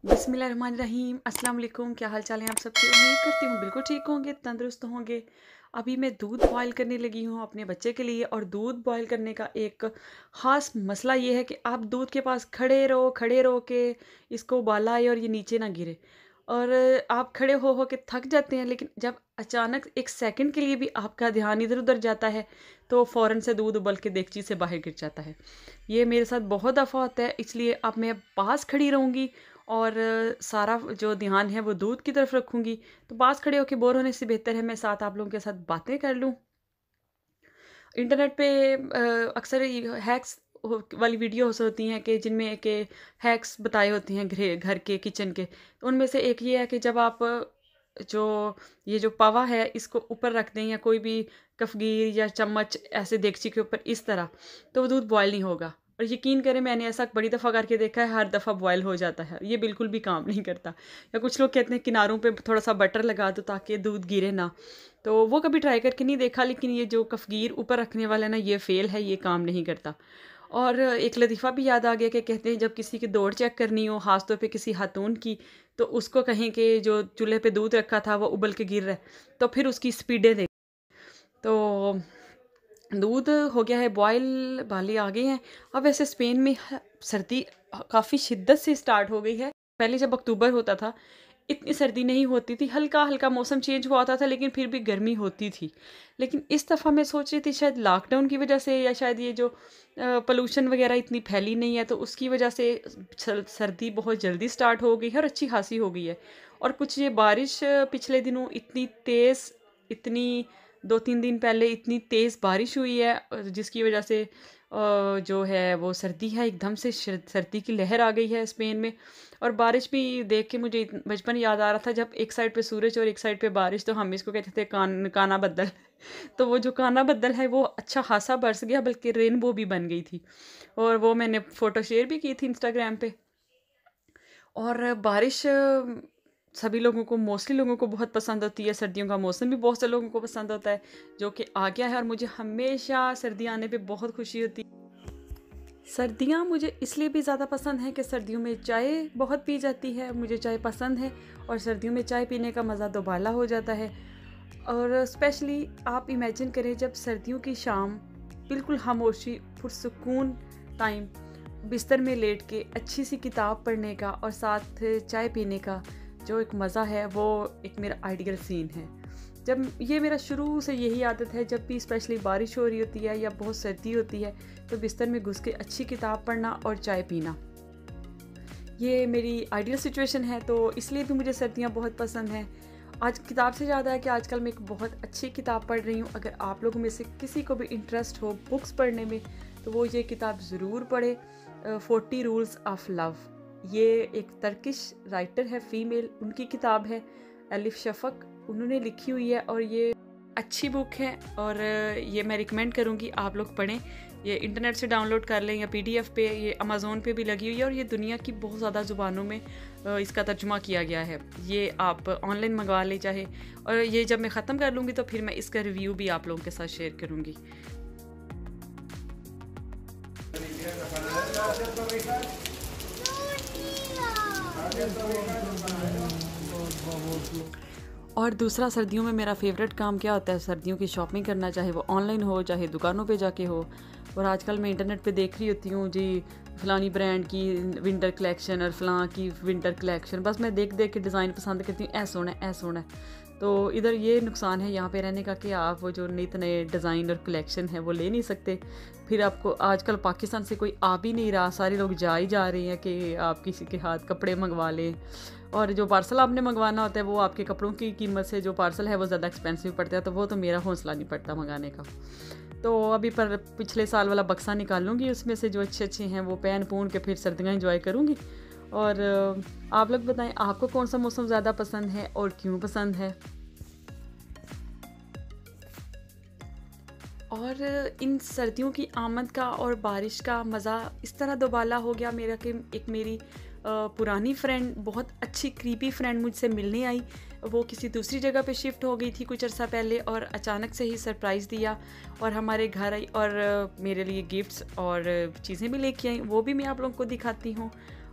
बिस्मिल्लाहिर्रहमानिर्रहीम। अस्सलाम वालेकुम। क्या हाल चाल है आप सबके? उम्मीद करती हूँ बिल्कुल ठीक होंगे, तंदुरुस्त होंगे। अभी मैं दूध बॉयल करने लगी हूँ अपने बच्चे के लिए। और दूध बॉयल करने का एक ख़ास मसला ये है कि आप दूध के पास खड़े रहो के इसको उबाला आए और ये नीचे ना गिरे। और आप खड़े हो के थक जाते हैं, लेकिन जब अचानक एक सेकंड के लिए भी आपका ध्यान इधर उधर जाता है तो फ़ौरन से दूध उबल के देगची से बाहर गिर जाता है। ये मेरे साथ बहुत दफ़ा होता है, इसलिए अब मैं पास खड़ी रहूँगी और सारा जो ध्यान है वो दूध की तरफ रखूँगी। तो पास खड़े होके बोर होने से बेहतर है मैं साथ आप लोगों के साथ बातें कर लूँ। इंटरनेट पे अक्सर हैक्स वाली वीडियोस होती हैं कि जिनमें के हैक्स बताए होते हैं घर के किचन के। तो उनमें से एक ये है कि जब आप जो ये जो पवा है इसको ऊपर रख दें या कोई भी कफगीर या चम्मच ऐसे देगची के ऊपर इस तरह, तो वो दूध बॉयल नहीं होगा। और यकीन करें मैंने ऐसा बड़ी दफ़ा करके देखा है, हर दफ़ा बॉयल हो जाता है। ये बिल्कुल भी काम नहीं करता। या कुछ लोग कहते हैं किनारों पे थोड़ा सा बटर लगा दो ताकि दूध गिरे ना। तो वो कभी ट्राई करके नहीं देखा, लेकिन ये जो कफगीर ऊपर रखने वाला है ना, ये फ़ेल है, ये काम नहीं करता। और एक लतीफ़ा भी याद आ गया कि कहते हैं जब किसी की दौड़ चेक करनी हो, ख़ास तौर पे किसी खातून की, तो उसको कहें कि जो चूल्हे पे दूध रखा था वो उबल के गिर रहा है, तो फिर उसकी स्पीडें दें। तो दूध हो गया है बॉयल, बाली आ गए हैं। अब वैसे स्पेन में सर्दी काफ़ी शिद्दत से स्टार्ट हो गई है। पहले जब अक्टूबर होता था इतनी सर्दी नहीं होती थी, हल्का हल्का मौसम चेंज हुआ होता था, लेकिन फिर भी गर्मी होती थी। लेकिन इस दफ़ा मैं सोच रही थी शायद लॉकडाउन की वजह से या शायद ये जो पोल्यूशन वगैरह इतनी फैली नहीं है, तो उसकी वजह से सर्दी बहुत जल्दी स्टार्ट हो गई है और अच्छी खासी हो गई है। और कुछ ये बारिश पिछले दिनों इतनी तेज़, इतनी 2-3 दिन पहले इतनी तेज़ बारिश हुई है, जिसकी वजह से जो है वो सर्दी है, एकदम से सर्दी की लहर आ गई है स्पेन में। और बारिश भी देख के मुझे बचपन याद आ रहा था, जब एक साइड पे सूरज और एक साइड पे बारिश, तो हम इसको कहते थे काना बद्दल। तो वो जो काना बद्दल है वो अच्छा खासा बरस गया, बल्कि रेनबो भी बन गई थी। और वो मैंने फ़ोटो शेयर भी की थी इंस्टाग्राम पे। और बारिश सभी लोगों को, मोस्टली लोगों को बहुत पसंद होती है। सर्दियों का मौसम भी बहुत से लोगों को पसंद होता है, जो कि आ गया है। और मुझे हमेशा सर्दियाँ आने पे बहुत खुशी होती है। सर्दियाँ मुझे इसलिए भी ज़्यादा पसंद हैं कि सर्दियों में चाय बहुत पी जाती है, मुझे चाय पसंद है। और सर्दियों में चाय पीने का मज़ा दोबाला हो जाता है। और स्पेशली आप इमेजिन करें जब सर्दियों की शाम, बिल्कुल खामोशी, पुरसुकून टाइम, बिस्तर में लेट के अच्छी सी किताब पढ़ने का और साथ चाय पीने का जो एक मज़ा है, वो एक मेरा आइडियल सीन है। जब ये मेरा शुरू से यही आदत है, जब भी स्पेशली बारिश हो रही होती है या बहुत सर्दी होती है, तो बिस्तर में घुस के अच्छी किताब पढ़ना और चाय पीना, ये मेरी आइडियल सिचुएशन है। तो इसलिए भी मुझे सर्दियाँ बहुत पसंद हैं। आज किताब से ज़्यादा है कि आजकल मैं एक बहुत अच्छी किताब पढ़ रही हूँ। अगर आप लोगों में से किसी को भी इंटरेस्ट हो बुक्स पढ़ने में, तो वो ये किताब ज़रूर पढ़े। 40 रूल्स ऑफ लव। ये एक टर्किश राइटर है, फीमेल, उनकी किताब है, एलिफ शफक उन्होंने लिखी हुई है। और ये अच्छी बुक है और ये मैं रिकमेंड करूँगी आप लोग पढ़ें। ये इंटरनेट से डाउनलोड कर लें या PDF पे, ये अमेज़ोन पे भी लगी हुई है। और ये दुनिया की बहुत ज़्यादा ज़ुबानों में इसका तर्जुमा किया गया है। ये आप ऑनलाइन मंगवा लें चाहे। और ये जब मैं ख़त्म कर लूँगी तो फिर मैं इसका रिव्यू भी आप लोगों के साथ शेयर करूँगी। और दूसरा, सर्दियों में मेरा फेवरेट काम क्या होता है? सर्दियों की शॉपिंग करना, चाहे वो ऑनलाइन हो चाहे दुकानों पे जाके हो। और आजकल मैं इंटरनेट पे देख रही होती हूँ जी, फ़लानी ब्रांड की विंटर कलेक्शन और फ़लाँ की विंटर कलेक्शन, बस मैं देख देख के डिज़ाइन पसंद करती हूँ, ऐसा होना है ऐसा होना है। तो इधर ये नुकसान है यहाँ पे रहने का कि आप वो जो नित नए डिज़ाइन और कलेक्शन है वो ले नहीं सकते। फिर आपको आजकल पाकिस्तान से कोई आ भी नहीं रहा, सारे लोग जा ही जा रहे हैं कि आप किसी के हाथ कपड़े मंगवा लें। और जो पार्सल आपने मंगवाना होता है वो आपके कपड़ों की कीमत से जो पार्सल है वो ज़्यादा एक्सपेंसिव पड़ता है, तो वो तो मेरा हौसला नहीं पड़ता मंगाने का। तो अभी पर पिछले साल वाला बक्सा निकाल लूँगी, उसमें से जो अच्छे अच्छे हैं वो पहन पून के फिर सर्दियाँ एंजॉय करूँगी। और आप लोग बताएं आपको कौन सा मौसम ज़्यादा पसंद है और क्यों पसंद है? और इन सर्दियों की आमद का और बारिश का मज़ा इस तरह दोबाला हो गया मेरा कि एक मेरी पुरानी फ्रेंड, बहुत अच्छी क्रीपी फ्रेंड मुझसे मिलने आई। वो किसी दूसरी जगह पे शिफ्ट हो गई थी कुछ अर्सा पहले, और अचानक से ही सरप्राइज़ दिया और हमारे घर आई और मेरे लिए गिफ्ट्स और चीज़ें भी लेके आई। वो भी मैं आप लोगों को दिखाती हूँ।